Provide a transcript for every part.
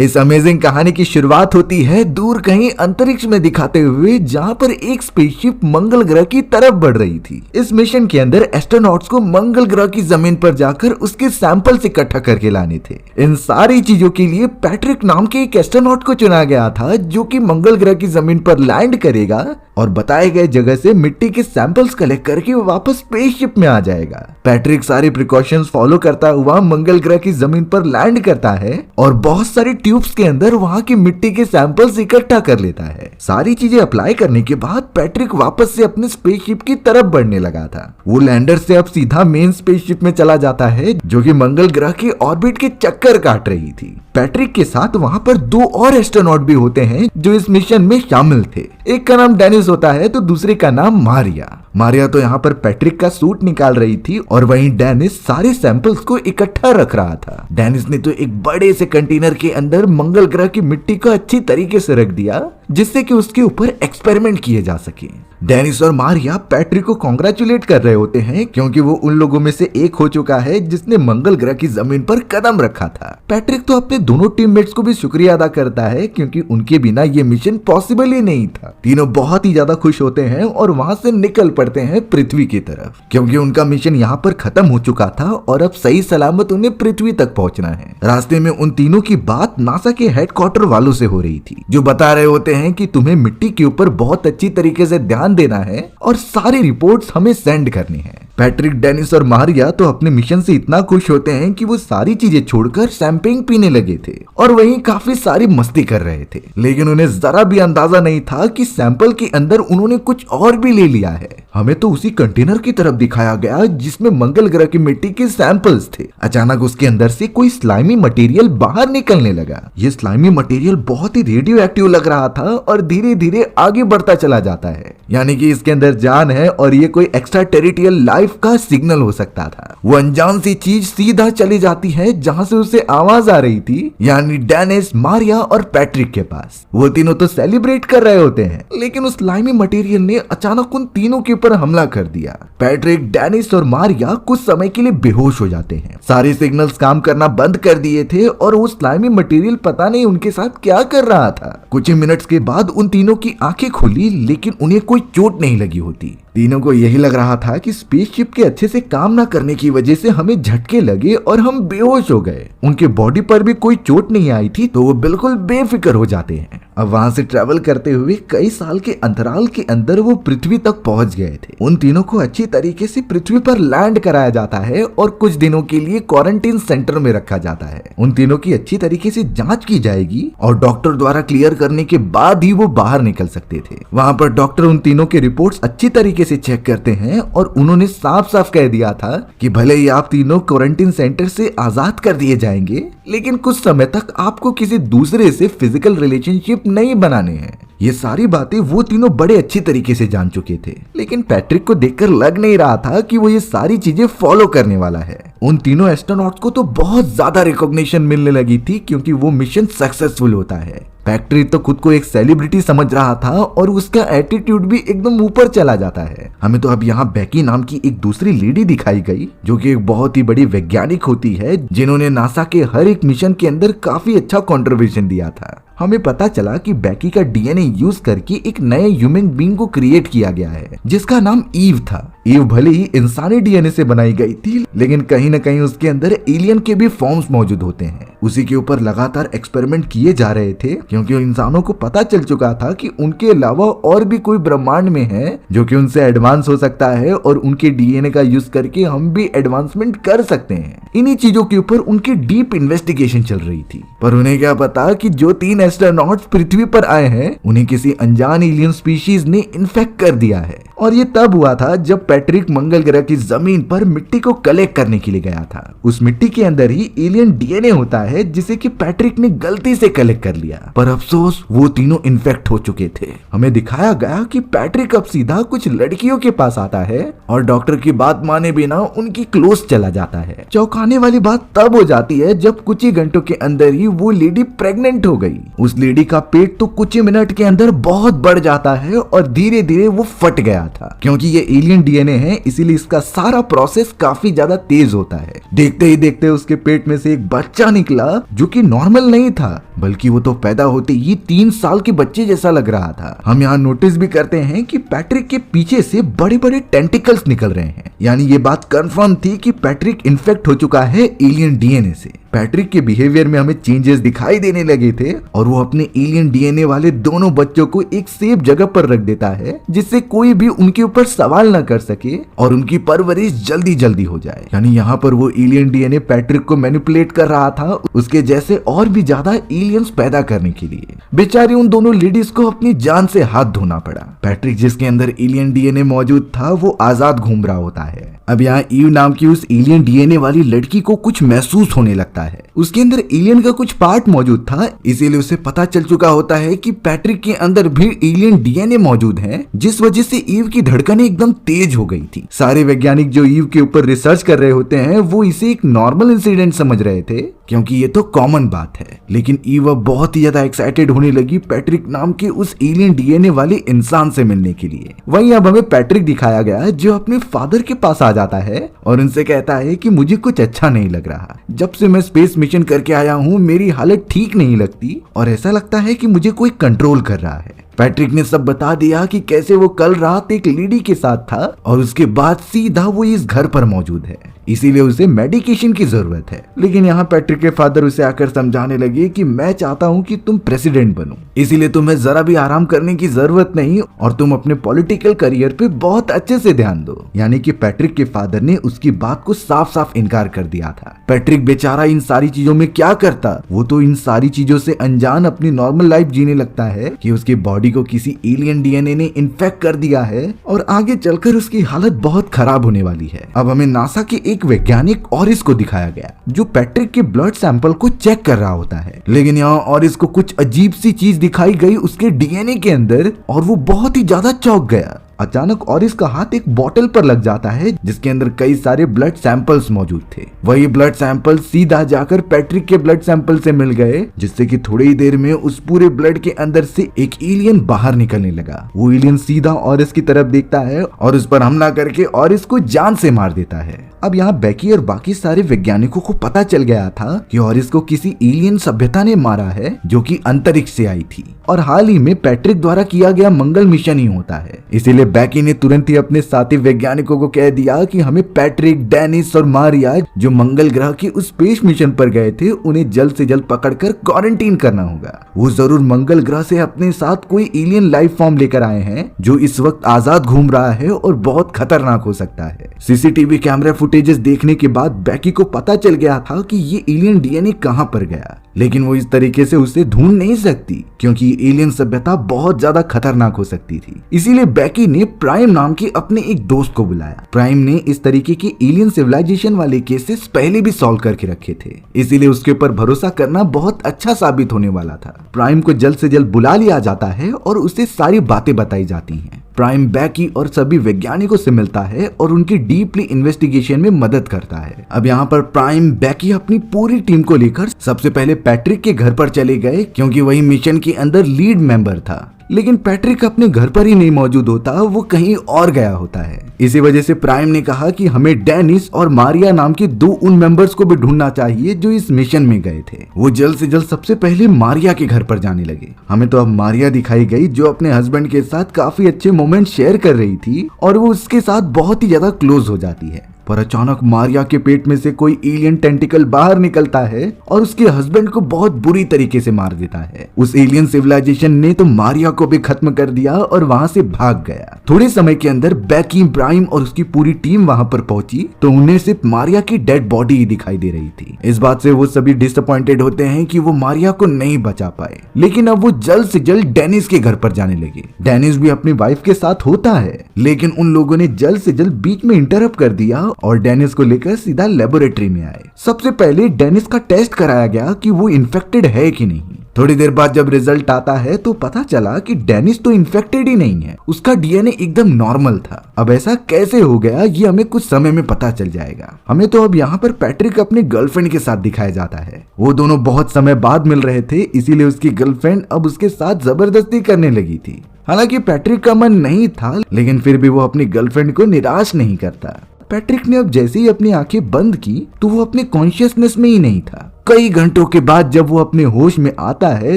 इस अमेजिंग कहानी की शुरुआत होती है दूर कहीं अंतरिक्ष में दिखाते हुए, जहां पर एक स्पेसशिप मंगल ग्रह की तरफ बढ़ रही थी। इस मिशन के अंदर एस्ट्रोनॉट्स को मंगल ग्रह की जमीन पर जाकर उसके सैंपल्स इकट्ठा करके लाने थे। इन सारी चीजों के लिए पैट्रिक नाम के एक एस्ट्रोनॉट को चुना गया था, जो कि मंगल ग्रह की जमीन पर लैंड करेगा और बताए गए जगह से मिट्टी के सैंपल्स कलेक्ट करके वापस स्पेसशिप में आ जाएगा। पैट्रिक सारे प्रिकॉशंस फॉलो करता हुआ मंगल ग्रह की जमीन पर लैंड करता है और बहुत सारी ट्यूब्स के अंदर वहां की मिट्टी के सैंपल्स इकट्ठा कर लेता है। सारी चीजें अप्लाई करने के बाद पैट्रिक वापस से अपने स्पेसशिप की तरफ बढ़ने लगा था। वो लैंडर से अब सीधा मेन स्पेसशिप में चला जाता है, जो कि मंगल ग्रह के ऑर्बिट के चक्कर काट रही थी। पैट्रिक के साथ वहां पर 2 और एस्ट्रोनॉट भी होते हैं जो इस मिशन में शामिल थे। एक का नाम डेनिस होता है तो दूसरे का नाम मारिया तो यहाँ पर पैट्रिक का सूट निकाल रही थी और वहीं डेनिस सारे सैंपल्स को इकट्ठा रख रहा था। डेनिस ने तो एक बड़े से कंटेनर के अंदर मंगल ग्रह की मिट्टी को अच्छी तरीके से रख दिया, जिससे कि उसके ऊपर एक्सपेरिमेंट किए जा सके। डेनिस और मारिया पैट्रिक को कॉन्ग्रेचुलेट कर रहे होते हैं, क्योंकि वो उन लोगों में से एक हो चुका है जिसने मंगल ग्रह की जमीन पर कदम रखा था। पैट्रिक तो अपने दोनों टीममेट्स को भी शुक्रिया अदा करता है, क्योंकि उनके बिना ये मिशन पॉसिबल ही नहीं था। तीनों बहुत ही ज्यादा खुश होते हैं और वहां से निकल पड़ते हैं पृथ्वी की तरफ, क्योंकि उनका मिशन यहाँ पर खत्म हो चुका था और अब सही सलामत उन्हें पृथ्वी तक पहुंचना है। रास्ते में उन तीनों की बात नासा के हेडक्वार्टर वालों से हो रही थी, जो बता रहे होते हैं कि तुम्हें मिट्टी के ऊपर बहुत अच्छी तरीके से ध्यान देना है और सारी रिपोर्ट्स हमें सेंड करनी है। पैट्रिक, डेनिस और मारिया तो अपने मिशन से इतना खुश होते हैं कि वो सारी चीजें छोड़कर शैंपेन पीने लगे थे और वहीं काफी सारी मस्ती कर रहे थे। लेकिन उन्हें जरा भी अंदाजा नहीं था कि सैंपल के अंदर उन्होंने कुछ और भी ले लिया है। हमें तो उसी कंटेनर की तरफ दिखाया गया जिसमें मंगल ग्रह की मिट्टी के सैंपल्स थे। अचानक उसके अंदर से कोई स्लाइमी मटेरियल बाहर निकलने लगा। ये स्लाइमी मटेरियल बहुत ही रेडियो एक्टिव लग रहा था और धीरे धीरे आगे बढ़ता चला जाता है, यानी कि इसके अंदर जान है और ये कोई एक्स्ट्रा टेरिटोरियल लाइफ का सिग्नल हो सकता था। वो अनजान सी चीज सीधा चली जाती है जहां से उसे आवाज आ रही थी, यानी डेनिस, मारिया और पैट्रिक के पास। वो तीनों तो सेलिब्रेट कर रहे होते हैं, लेकिन उस स्लाइमी मटेरियल ने अचानक उन तीनों के ऊपर हमला कर दिया। पैट्रिक, डेनिस और मारिया कुछ समय के लिए बेहोश हो जाते हैं। सारे सिग्नल्स काम करना बंद कर दिए थे और वो स्लाइमी मटेरियल पता नहीं उनके साथ क्या कर रहा था। कुछ ही मिनट्स के बाद उन तीनों की आंखें खुली, लेकिन उन्हें कोई चोट नहीं लगी होती। तीनों को यही लग रहा था कि स्पेसशिप के अच्छे से काम ना करने की वजह से हमें झटके लगे और हम बेहोश हो गए। उनके बॉडी पर भी कोई चोट नहीं आई थी, तो वो बिल्कुल बेफिक्र हो जाते हैं। अब वहां से ट्रेवल करते हुए कई साल के अंतराल के अंदर वो पृथ्वी तक पहुंच गए थे। उन तीनों को अच्छी तरीके से पृथ्वी पर लैंड कराया जाता है और कुछ दिनों के लिए क्वारंटीन सेंटर में रखा जाता है। उन तीनों की अच्छी तरीके से जांच की जाएगी और डॉक्टर द्वारा क्लियर करने के बाद ही वो बाहर निकल सकते थे। वहां पर डॉक्टर उन तीनों के रिपोर्ट्स अच्छी तरीके से चेक करते हैं और उन्होंने साफ साफ कह दिया था कि भले ही आप तीनों क्वारंटीन सेंटर से आजाद कर दिए जाएंगे, लेकिन कुछ समय तक आपको किसी दूसरे से फिजिकल रिलेशनशिप नहीं बनाने हैं। ये सारी बातें वो तीनों बड़े अच्छी तरीके से जान चुके थे, लेकिन पैट्रिक को देखकर लग नहीं रहा था कि वो ये सारी चीजें फॉलो करने वाला है। उन तीनों एस्ट्रोनॉट्स को तो बहुत ज्यादा रिकॉग्निशन मिलने लगी थी, क्योंकि वो मिशन सक्सेसफुल होता है। पैट्रिक तो खुद को एक सेलिब्रिटी समझ रहा था और उसका एटीट्यूड भी एकदम ऊपर चला जाता है। हमें तो अब यहाँ बेकी नाम की एक दूसरी लेडी दिखाई गई, जो कि एक बहुत ही बड़ी वैज्ञानिक होती है, जिन्होंने नासा के हर एक मिशन के अंदर काफी अच्छा कंट्रीब्यूशन दिया था। हमें पता चला कि बेकी का डीएनए यूज करके एक नए ह्यूमन बीइंग को क्रिएट किया गया है, जिसका नाम ईव था। ईव भले ही इंसानी डीएनए से बनाई गई थी, लेकिन कहीं न कहीं उसके अंदर एलियन के भी फॉर्म्स मौजूद होते हैं। उसी के ऊपर लगातार एक्सपेरिमेंट किए जा रहे थे, क्योंकि इंसानों को पता चल चुका था कि उनके अलावा और भी कोई ब्रह्मांड में है जो कि उनसे एडवांस हो सकता है और उनके डीएनए का यूज करके हम भी एडवांसमेंट कर सकते हैं। इन्हीं चीजों के ऊपर उनकी डीप इन्वेस्टिगेशन चल रही थी, पर उन्हें क्या पता कि जो 3 एस्ट्रोनॉट्स पृथ्वी पर आए हैं उन्हें किसी अनजान एलियन स्पीशीज ने इन्फेक्ट कर दिया है। और ये तब हुआ था जब पैट्रिक मंगल ग्रह की जमीन पर मिट्टी को कलेक्ट करने के लिए गया था। उस मिट्टी के अंदर ही एलियन डीएनए होता है, जिसे कि पैट्रिक ने गलती से कलेक्ट कर लिया, पर अफसोस वो तीनों इन्फेक्ट हो चुके थे। हमें दिखाया गया कि पैट्रिक अब सीधा कुछ लड़कियों के पास आता है और डॉक्टर की बात माने बिना उनकी क्लोज चला जाता है। चौंकाने वाली बात तब हो जाती है जब कुछ ही घंटों के अंदर ही वो लेडी प्रेग्नेंट हो गई। उस लेडी का पेट तो कुछ ही मिनट के अंदर बहुत बढ़ जाता है और धीरे धीरे वो फट गया था। क्योंकि ये एलियन डीएनए है इसीलिए इसका सारा प्रोसेस काफी ज्यादा तेज होता है। देखते ही देखते उसके पेट में से एक बच्चा निकला जो कि नॉर्मल नहीं था, बल्कि वो तो पैदा होते ही 3 साल के बच्चे जैसा लग रहा था। हम यहाँ नोटिस भी करते हैं कि पैट्रिक के पीछे से बड़े बड़े टेंटिकल्स निकल रहे हैं, यानी ये बात कंफर्म थी कि पैट्रिक इन्फेक्ट हो चुका है एलियन डीएनए से। पैट्रिक के बिहेवियर में हमें चेंजेस दिखाई देने लगे थे और वो अपने एलियन डीएनए वाले दोनों बच्चों को एक सेफ जगह पर रख देता है जिससे कोई भी उनके ऊपर सवाल न कर सके और उनकी परवरिश जल्दी जल्दी हो जाए। यानी यहाँ पर वो एलियन डीएनए पैट्रिक को मैनिपुलेट कर रहा था उसके जैसे और भी ज्यादा एलियंस पैदा करने के लिए। बेचारी उन दोनों लेडीज को अपनी जान से हाथ धोना पड़ा। पैट्रिक जिसके अंदर एलियन डीएनए मौजूद था वो आजाद घूम रहा होता है। अब यहाँ ईव नाम की उस एलियन डीएनए वाली लड़की को कुछ महसूस होने लगता है। उसके अंदर एलियन का कुछ पार्ट मौजूद था, इसीलिए उसे पता चल चुका होता है कि पैट्रिक के अंदर भी एलियन डीएनए मौजूद है, जिस वजह से ईव की धड़कनें एकदम तेज हो गई थी। सारे वैज्ञानिक जो ईव के ऊपर रिसर्च कर रहे होते हैं वो इसे एक नॉर्मल इंसिडेंट समझ रहे थे क्योंकि ये तो कॉमन बात है। लेकिन ईव अब बहुत ही ज्यादा एक्साइटेड होने लगी पैट्रिक नाम के उस एलियन डीएनए वाले इंसान से मिलने के लिए। वहीं अब हमें पैट्रिक दिखाया गया जो अपने फादर के पास आ जाता है और उनसे कहता है कि मुझे कुछ अच्छा नहीं लग रहा। जब से मैं स्पेस मिशन करके आया हूँ मेरी हालत ठीक नहीं लगती और ऐसा लगता है कि मुझे कोई कंट्रोल कर रहा है। पैट्रिक ने सब बता दिया कि कैसे वो कल रात एक लेडी के साथ था और उसके बाद सीधा वो इस घर पर मौजूद है, इसीलिए उसे मेडिकेशन की जरूरत है। लेकिन यहाँ पैट्रिक के फादर उसे आकर समझाने लगे कि मैं चाहता हूँ कि तुम प्रेसिडेंट बनो, इसीलिए तुम्हें जरा भी आराम करने की जरूरत नहीं और तुम अपने पॉलिटिकल करियर पे बहुत अच्छे से ध्यान दो। यानी कि पैट्रिक के फादर ने उसकी बात को साफ साफ इनकार कर दिया था। पैट्रिक बेचारा इन सारी चीजों में क्या करता, वो तो इन सारी चीजों से अनजान अपनी नॉर्मल लाइफ जीने लगता है कि उसकी बॉडी को किसी एलियन डीएनए ने इन्फेक्ट कर दिया है और आगे चलकर उसकी हालत बहुत खराब होने वाली है। अब हमें नासा के एक वैज्ञानिक ऑरिस को दिखाया गया जो पैट्रिक के ब्लड सैंपल को चेक कर रहा होता है। लेकिन यहाँ ऑरिस को कुछ अजीब सी चीज दिखाई गई उसके डीएनए के अंदर और वो बहुत ही ज्यादा चौंक गया। अचानक ऑरिस का हाथ एक बोतल पर लग जाता है जिसके अंदर कई सारे ब्लड सैंपल्स मौजूद थे। वही ब्लड सैंपल सीधा जाकर पैट्रिक के ब्लड सैंपल से मिल गए, जिससे कि थोड़ी ही देर में उस पूरे ब्लड के अंदर से एक एलियन बाहर निकलने लगा। वो एलियन सीधा ऑरिस की तरफ देखता है और उस पर हमला करके ऑरिस को जान से मार देता है। अब यहाँ बेकी और बाकी सारे वैज्ञानिकों को पता चल गया था कि ऑरिस को किसी एलियन सभ्यता ने मारा है जो कि अंतरिक्ष से आई थी और हाल ही में पैट्रिक द्वारा किया गया मंगल मिशन ही होता है। इसीलिए बेकी ने तुरंत ही अपने साथी वैज्ञानिकों को कह दिया कि हमें पैट्रिक, डेनिस और मारिया जो मंगल ग्रह के उस स्पेस मिशन पर गए थे उन्हें जल्द से जल्द पकड़कर क्वारंटीन करना होगा। वो जरूर मंगल ग्रह से अपने साथ कोई एलियन लाइफ फॉर्म लेकर आए हैं जो इस वक्त आजाद घूम रहा है और बहुत खतरनाक हो सकता है। सीसीटीवी कैमरा फुटेजेस देखने के बाद बेकी को पता चल गया था कि ये एलियन डीएनए कहां पर गया, लेकिन वो इस तरीके से उसे ढूंढ नहीं सकती क्योंकि एलियन सभ्यता बहुत ज्यादा खतरनाक हो सकती थी। इसीलिए बेकी ने प्राइम नाम के अपने एक दोस्त को बुलाया। प्राइम ने इस तरीके के एलियन सिविलाइजेशन वाले केसेस पहले भी सॉल्व करके रखे थे, इसीलिए उसके ऊपर भरोसा करना बहुत अच्छा साबित होने वाला था। प्राइम को जल्द से जल्द बुला लिया जाता है और उसे सारी बातें बताई जाती हैं। प्राइम बेकी और सभी वैज्ञानिकों से मिलता है और उनकी डीपली इन्वेस्टिगेशन में मदद करता है। अब यहाँ पर प्राइम बेकी अपनी पूरी टीम को लेकर सबसे पहले पैट्रिक के घर पर चले गए क्योंकि वही मिशन के अंदर लीड मेंबर था। लेकिन पैट्रिक अपने घर पर ही नहीं मौजूद होता, वो कहीं और गया होता है। इसी वजह से प्राइम ने कहा कि हमें डेनिस और मारिया नाम के 2 उन मेंबर्स को भी ढूंढना चाहिए जो इस मिशन में गए थे। वो जल्द से जल्द सबसे पहले मारिया के घर पर जाने लगे। हमें तो अब मारिया दिखाई गई जो अपने हस्बैंड के साथ काफी अच्छे मोमेंट शेयर कर रही थी और वो उसके साथ बहुत ही ज्यादा क्लोज हो जाती है। पर अचानक मारिया के पेट में से कोई एलियन टेंटिकल बाहर निकलता है और उसके हस्बैंड को बहुत बुरी तरीके से मार देता है। उस एलियन सिविलाइजेशन ने तो मारिया को भी खत्म कर दिया और वहां से भाग गया। थोड़े समय के अंदर बेकी, प्राइम और उसकी पूरी टीम वहां पर पहुंची तो उन्हें सिर्फ मारिया की डेड बॉडी ही दिखाई दे रही थी। इस बात से वो सभी डिसअपॉइंटेड होते हैं कि वो मारिया को नहीं बचा पाए। लेकिन अब वो जल्द से जल्द डेनिस के घर पर जाने लगे। डेनिस भी अपनी वाइफ के साथ होता है, लेकिन उन लोगों ने जल्द से जल्द बीच में इंटरप्ट कर दिया और डेनिस को लेकर सीधा लेबोरेटरी में आए। सबसे पहले डेनिस का टेस्ट कराया गया कि वो इन्फेक्टेड है कि नहीं। थोड़ी देर बाद जब रिजल्ट आता है तो पता चला कि डेनिस तो इन्फेक्टेड ही नहीं है, उसका डीएनए एकदम नॉर्मल था। अब ऐसा कैसे हो गया ये हमें कुछ समय में पता चल जाएगा। हमें तो अब यहाँ पर पैट्रिक अपने गर्लफ्रेंड के साथ दिखाया जाता है। वो दोनों बहुत समय बाद मिल रहे थे, इसीलिए उसकी गर्लफ्रेंड अब उसके साथ जबरदस्ती करने लगी थी। हालांकि पैट्रिक का मन नहीं था, लेकिन फिर भी वो अपनी गर्लफ्रेंड को निराश नहीं करता। पैट्रिक ने अब जैसे ही अपनी आंखें बंद की तो वो अपने कॉन्शियसनेस में ही नहीं था। कई घंटों के बाद जब वो अपने होश में आता है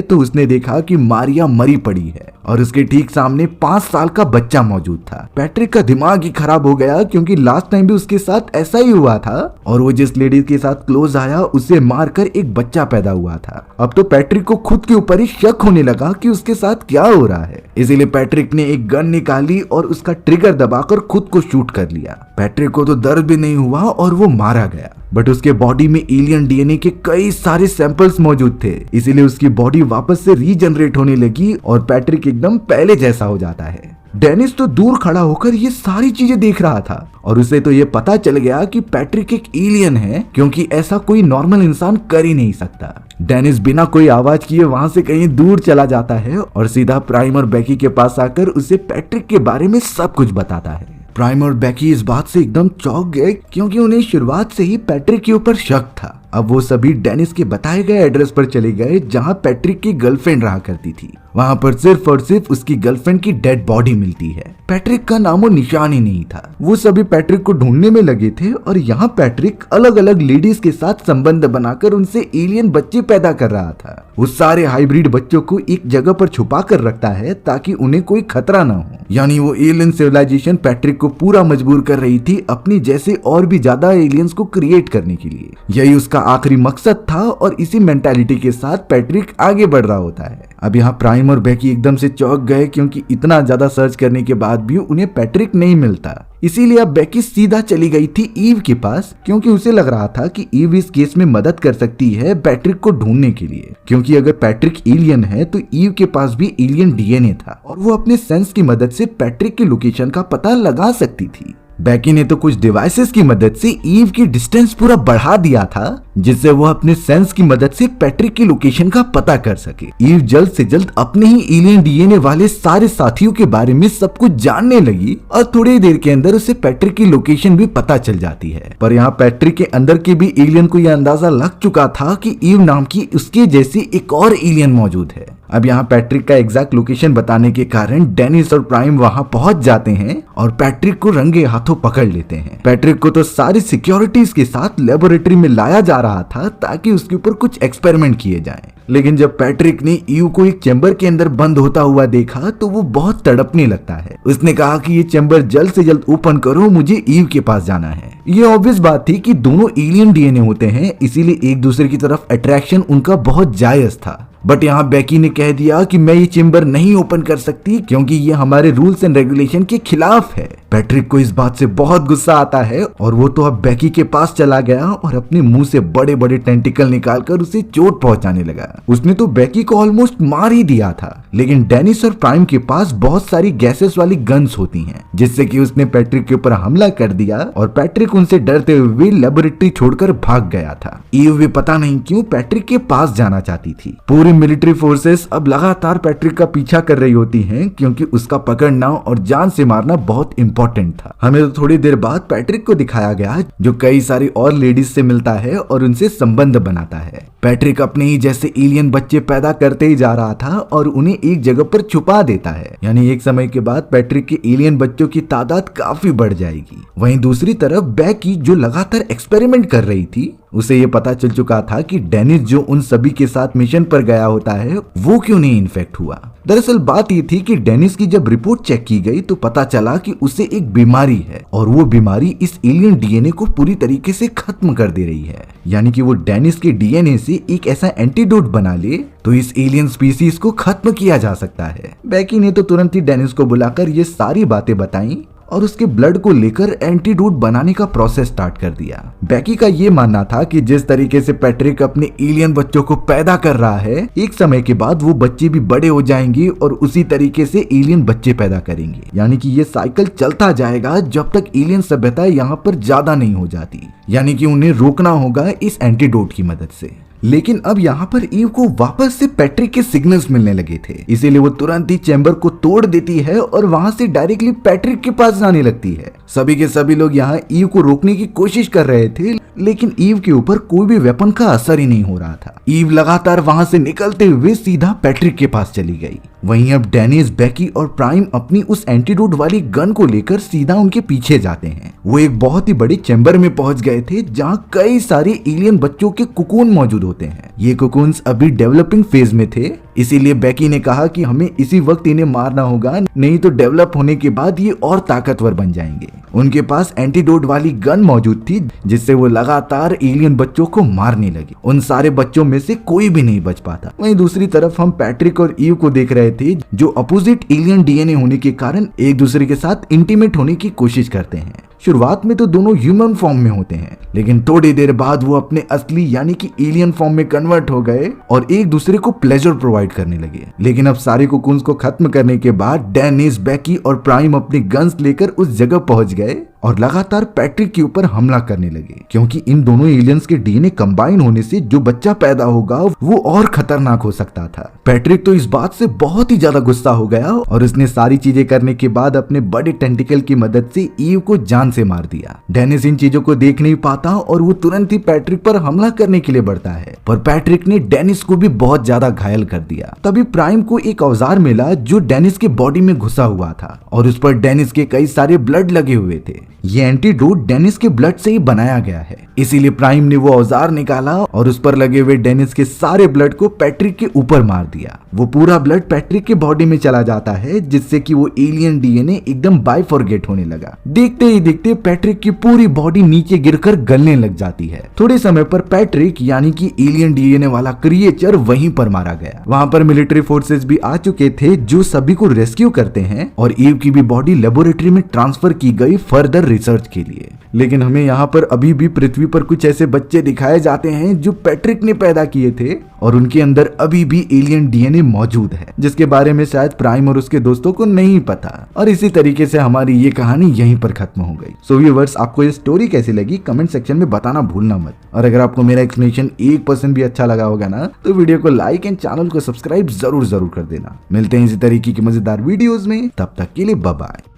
तो उसने देखा कि मारिया मरी पड़ी है और उसके ठीक सामने 5 साल का बच्चा मौजूद था। पैट्रिक का दिमाग ही खराब हो गया, क्योंकि लास्ट टाइम भी उसके साथ ऐसा ही हुआ था और वो जिस लेडी के साथ क्लोज आया उसे मारकर एक बच्चा पैदा हुआ था। अब तो पैट्रिक को खुद के ऊपर ही शक होने लगा कि उसके साथ क्या हो रहा है। इसीलिए पैट्रिक ने एक गन निकाली और उसका ट्रिगर दबाकर खुद को शूट कर लिया। पैट्रिक को तो दर्द भी नहीं हुआ और वो मारा गया, बट उसके बॉडी में एलियन डीएनए के कई सारे सैंपल्स मौजूद थे, इसीलिए उसकी बॉडी वापस से रीजनरेट होने लगी और पैट्रिक एकदम पहले जैसा हो जाता है। डेनिस तो दूर खड़ा होकर ये सारी चीजें देख रहा था और उसे तो ये पता चल गया कि पैट्रिक एक एलियन है, क्योंकि ऐसा कोई नॉर्मल इंसान कर ही नहीं सकता। डेनिस बिना कोई आवाज किए वहां से कहीं दूर चला जाता है और सीधा प्राइम और बेकी के पास आकर उसे पैट्रिक के बारे में सब कुछ बताता है। प्राइम और बेकी इस बात से एकदम चौंक गए, क्योंकि उन्हें शुरुआत से ही पैट्रिक के ऊपर शक था। अब वो सभी डेनिस के बताए गए एड्रेस पर चले गए जहां पैट्रिक की गर्लफ्रेंड रहा करती थी। वहां पर सिर्फ और सिर्फ उसकी गर्लफ्रेंड की डेड बॉडी मिलती है। पैट्रिक का नामो निशान ही नहीं था। वो सभी पैट्रिक को ढूंढने में लगे थे और यहाँ पैट्रिक अलग अलग लेडीज के साथ संबंध बनाकर उनसे एलियन बच्चे पैदा कर रहा था। वो सारे हाइब्रिड बच्चों को एक जगह पर छुपा कर रखता है ताकि उन्हें कोई खतरा ना हो। यानी वो एलियन सिविलाइजेशन पैट्रिक को पूरा मजबूर कर रही थी अपनी जैसे और भी ज्यादा एलियंस को क्रिएट करने के लिए। यही उसका आखिरी मकसद था और इसी मेंटालिटी के साथ पैट्रिक आगे बढ़ रहा होता है। अब यहाँ प्राइम और बेकी एकदम से चौंक गए, क्योंकि इतना ज्यादा सर्च करने के बाद भी उन्हें पैट्रिक नहीं मिलता। इसीलिए अब बेकी सीधा चली गई थी ईव के पास, क्योंकि उसे लग रहा था कि ईव इस केस में मदद कर सकती है पैट्रिक को ढूंढने के लिए, क्योंकि अगर पैट्रिक एलियन है तो ईव के पास भी एलियन डीएनए था और वो अपने सेंस की मदद से पैट्रिक की लोकेशन का पता लगा सकती थी। बेकी ने तो कुछ डिवाइसेस की मदद से ईव की डिस्टेंस पूरा बढ़ा दिया था, जिससे वो अपने सेंस की मदद से पैट्रिक की लोकेशन का पता कर सके। ईव जल्द से जल्द अपने ही एलियन डीएनए वाले सारे साथियों के बारे में सब कुछ जानने लगी और थोड़ी देर के अंदर उसे पैट्रिक की लोकेशन भी पता चल जाती है। पर यहाँ पैट्रिक के अंदर के भी एलियन को यह अंदाजा लग चुका था कि ईव नाम की उसके जैसी एक और एलियन मौजूद है। अब यहाँ पैट्रिक का एग्जैक्ट लोकेशन बताने के कारण डेनिस और प्राइम वहां पहुंच जाते हैं और पैट्रिक को रंगे हाथों पकड़ लेते हैं। पैट्रिक को तो सारी सिक्योरिटीज के साथ लेबोरेटरी में लाया जा रहा था ताकि उसके ऊपर कुछ एक्सपेरिमेंट किए जाएं। लेकिन जब पैट्रिक ने ईव को एक चैम्बर के अंदर बंद होता हुआ देखा तो वो बहुत तड़पने लगता है। उसने कहा कि ये चैम्बर जल्द से जल्द ओपन करो, मुझे ईव के पास जाना है। ये ऑब्वियस बात थी कि दोनों एलियन डीएनए होते हैं, इसीलिए एक दूसरे की तरफ अट्रैक्शन उनका बहुत जायज था। बट यहाँ बेकी ने कह दिया कि मैं ये चेम्बर नहीं ओपन कर सकती, क्योंकि ये हमारे रूल्स एंड रेगुलेशन के खिलाफ है। पैट्रिक को इस बात से बहुत गुस्सा आता है और वो तो अब बेकी के पास चला गया और अपने मुंह से बड़े बड़े टेंटिकल निकालकर उसे चोट पहुंचाने लगा। उसने तो बेकी को ऑलमोस्ट मार ही दिया था, लेकिन डेनिस और प्राइम के पास बहुत सारी गैसेस वाली गन्स होती हैं, जिससे कि उसने पैट्रिक के ऊपर हमला कर दिया और पैट्रिक उनसे डरते हुए लेबोरेटरी छोड़कर भाग गया था। ईव भी पता नहीं क्यों पैट्रिक के पास जाना चाहती थी। पूरी मिलिट्री फोर्सेस अब लगातार पैट्रिक का पीछा कर रही होती हैं, क्योंकि उसका पकड़ना और जान से मारना बहुत इंपॉर्टेंट था। हमें तो थोड़ी देर बाद पैट्रिक को दिखाया गया जो कई सारी और लेडीज से मिलता है और उनसे संबंध बनाता है। पैट्रिक अपने ही जैसे एलियन बच्चे पैदा करते ही जा रहा था और उन्हें एक जगह पर छुपा देता है। यानी एक समय के बाद पैट्रिक के एलियन बच्चों की तादाद काफी बढ़ जाएगी। वहीं दूसरी तरफ बेकी जो लगातार एक्सपेरिमेंट कर रही थी, उसे ये पता चल चुका था कि डेनिस जो उन सभी के साथ मिशन पर गया होता है वो क्यों नहीं इन्फेक्ट हुआ। दरअसल बात ये थी कि डेनिस की जब रिपोर्ट चेक की गई तो पता चला कि उसे एक बीमारी है और वो बीमारी इस एलियन डीएनए को पूरी तरीके से खत्म कर दे रही है। यानी कि वो डेनिस के डीएनए से एक ऐसा एंटीडोट बना ले तो इस एलियन स्पीसीज को खत्म किया जा सकता है। बेकी ने तो तुरंत ही डेनिस को बुलाकर ये सारी बातें बताई और उसके ब्लड को लेकर एंटीडोट बनाने का प्रोसेस स्टार्ट कर दिया। बेकी का ये मानना था कि जिस तरीके से पैट्रिक अपने एलियन बच्चों को पैदा कर रहा है, एक समय के बाद वो बच्चे भी बड़े हो जाएंगे और उसी तरीके से एलियन बच्चे पैदा करेंगे। यानी कि ये साइकिल चलता जाएगा जब तक एलियन सभ्यता यहाँ पर ज्यादा नहीं हो जाती। यानी कि उन्हें रोकना होगा इस एंटीडोट की मदद से। लेकिन अब यहाँ पर ईव को वापस से पैट्रिक के सिग्नल्स मिलने लगे थे, इसीलिए वो तुरंत ही चैम्बर को तोड़ देती है और वहां से डायरेक्टली पैट्रिक के पास जाने लगती है। सभी के सभी लोग यहाँ ईव को रोकने की कोशिश कर रहे थे, लेकिन ईव के ऊपर कोई भी वेपन का असर ही नहीं हो रहा था। ईव लगातार वहां से निकलते हुए सीधा पैट्रिक के पास चली गई। वहीं अब डेनिस, बेकी और प्राइम अपनी उस एंटीडोट वाली गन को लेकर सीधा उनके पीछे जाते हैं। वो एक बहुत ही बड़ी चैम्बर में पहुंच गए थे जहां कई सारे एलियन बच्चों के कुकून मौजूद होते हैं। ये कुकून्स अभी डेवलपिंग फेज में थे, इसीलिए बेकी ने कहा कि हमें इसी वक्त इन्हें मारना होगा, नहीं तो डेवलप होने के बाद ये और ताकतवर बन जाएंगे। उनके पास एंटीडोट वाली गन मौजूद थी जिससे वो लगातार एलियन बच्चों को मारने लगे। उन सारे बच्चों में से कोई भी नहीं बच पाता। वहीं दूसरी तरफ हम पैट्रिक और ईव को देख रहे थे जो अपोजिट एलियन डीएनए होने के कारण एक दूसरे के साथ इंटीमेट होने की कोशिश करते हैं। शुरुआत में तो दोनों ह्यूमन फॉर्म में होते हैं, लेकिन थोड़ी देर बाद वो अपने असली यानी कि एलियन फॉर्म में कन्वर्ट हो गए और एक दूसरे को प्लेजर प्रोवाइड करने लगे। लेकिन अब सारे कुकून्स को खत्म करने के बाद डेनिस, बेकी और प्राइम अपनी गन्स लेकर उस जगह पहुंच गए और लगातार पैट्रिक के ऊपर हमला करने लगे, क्योंकि इन दोनों एलियंस के डीएनए कंबाइन होने से जो बच्चा पैदा होगा वो और खतरनाक हो सकता था। पैट्रिक तो इस बात से बहुत ही ज्यादा गुस्सा हो गया और उसने सारी चीजें करने के बाद अपने बड़े टेंटिकल की मदद से ईव को जान से मार दिया। डेनिस इन चीजों को देख नहीं पाता और वो तुरंत ही पैट्रिक पर हमला करने के लिए बढ़ता है, पर पैट्रिक ने डेनिस को भी बहुत ज्यादा घायल कर दिया। तभी प्राइम को एक औजार मिला जो डेनिस के बॉडी में घुसा हुआ था और उस पर डेनिस के कई सारे ब्लड लगे हुए थे। ये एंटीडोट डेनिस के ब्लड से ही बनाया गया है, इसीलिए प्राइम ने वो औजार निकाला और उस पर लगे हुए डेनिस के सारे ब्लड को पैट्रिक के ऊपर मार दिया। वो पूरा ब्लड पैट्रिक के बॉडी में चला जाता है जिससे कि वो एलियन डीएनए एकदम बाइफॉर्गेट होने लगा। देखते ही देखते पैट्रिक की पूरी बॉडी नीचे गिरकर गलने लग जाती है। थोड़े समय पर पैट्रिक यानी कि एलियन डीएनए वाला क्रिएचर वहीं पर मारा गया। वहां पर मिलिट्री फोर्सेस भी आ चुके थे जो सभी को रेस्क्यू करते हैं और ईव की भी बॉडी लेबोरेटरी में ट्रांसफर की गई फर्दर रिसर्च के लिए। लेकिन हमें यहाँ पर अभी भी पृथ्वी पर कुछ ऐसे बच्चे दिखाए जाते हैं जो पैट्रिक ने पैदा किए थे और उनके अंदर अभी भी एलियन डीएनए मौजूद है, जिसके बारे में शायद प्राइम और उसके दोस्तों को नहीं पता। और इसी तरीके से हमारी ये कहानी यहीं पर खत्म हो गई। सो व्यूअर्स, आपको ये स्टोरी कैसी लगी कमेंट सेक्शन में बताना भूलना मत। और अगर आपको मेरा एक्सप्लेनेशन 1% भी अच्छा लगा होगा ना, तो वीडियो को लाइक एंड चैनल को सब्सक्राइब जरूर कर देना। मिलते हैं इसी तरीके की मजेदार वीडियोस में, तब तक के लिए बाय बाय।